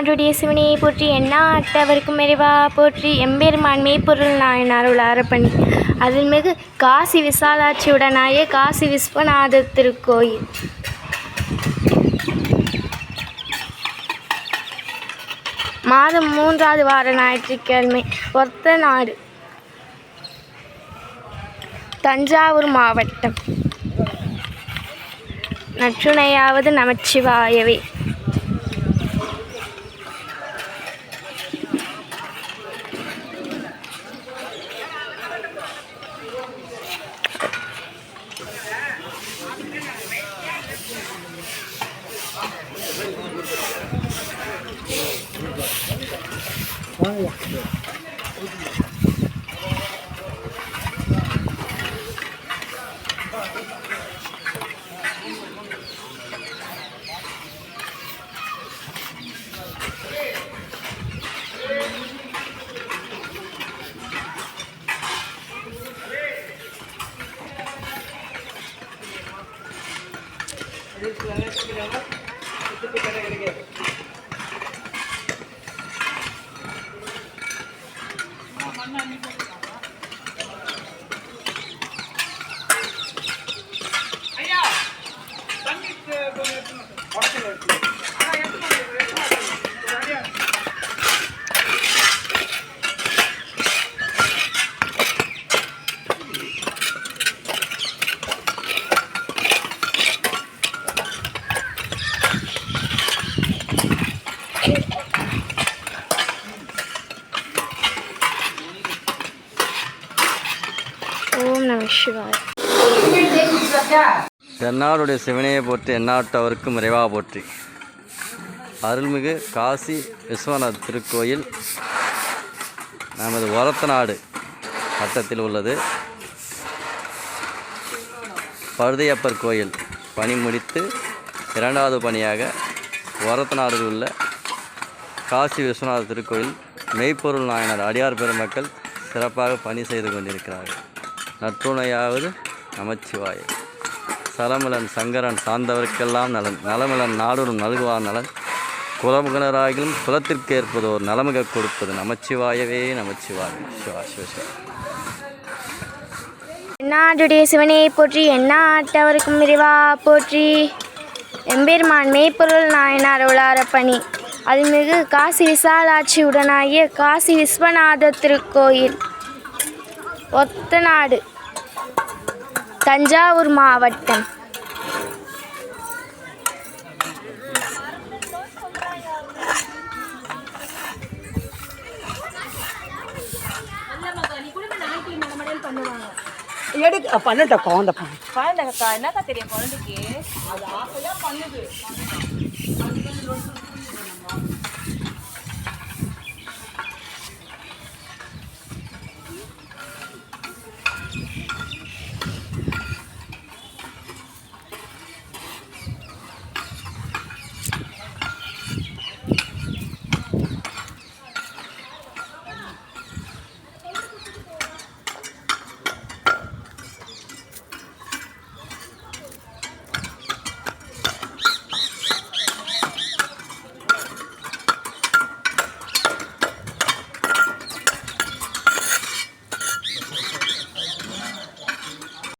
எந்நாடுடைய சிவனையை போற்றி எந்நாட்டவர்க்கும் இறைவா போற்றி எம்பெருமான் மெய்ப்பொருள் நாயனார் உலாரப்பணி அருள்மிகு காசி விசாலாட்சியுடனாய காசி விஸ்வநாத திருக்கோயில். மாதம் 3வது வார ஞாயிற்றுக்கிழமை. ஒத்த நாடு தஞ்சாவூர் மாவட்டம். நற்றுணையாவது நமச்சிவாயவே. ஓம் நம சிவாய. எந்நாடுடைய சிவனையை போற்றி எந்நாட்டவர்க்கும் இறைவா போற்றி. அருள்மிகு காசி விஸ்வநாத திருக்கோயில் நமது ஒரத்த நாடு வட்டத்தில் உள்ளது. பழுதையப்பர் கோயில் பணி முடித்து 2வது பணியாக ஒரத்த நாடில் உள்ள காசி விஸ்வநாத திருக்கோயில் மெய்ப்பொருள் நாயனார் அடியார் பெருமக்கள் சிறப்பாக பணி செய்து கொண்டிருக்கிறார்கள். நற்றுணையாவது நமச்சிவாய. சலமிலன் சங்கரன் சார்ந்தவர்க்கெல்லாம் நலன், நலமிலன் நாடுடன் நல்குவார் நலன், குலமுகனராகிலும் குலத்திற்கு ஏற்பதோர் நலமிக கொடுப்பது நமச்சிவாயவே நமச்சிவாய. சிவா சிவ சிவா. எந்நாடுடைய சிவனையை போற்றி எந்நாட்டவர்க்கும் இறைவா போற்றி எம்பெருமான் மெய்ப்பொருள் நாயனார் உலாரப்பணி அருள்மிகு காசி விசாலாட்சியுடனாகிய காசி விஸ்வநாத திருக்கோயில். ஒத்த நாடு தஞ்சாவூர் மாவட்டம். பண்ணட்ட குழந்தை என்னக்கா தெரியும் குழந்தைக்கு அது ஆசையா பண்ணுது.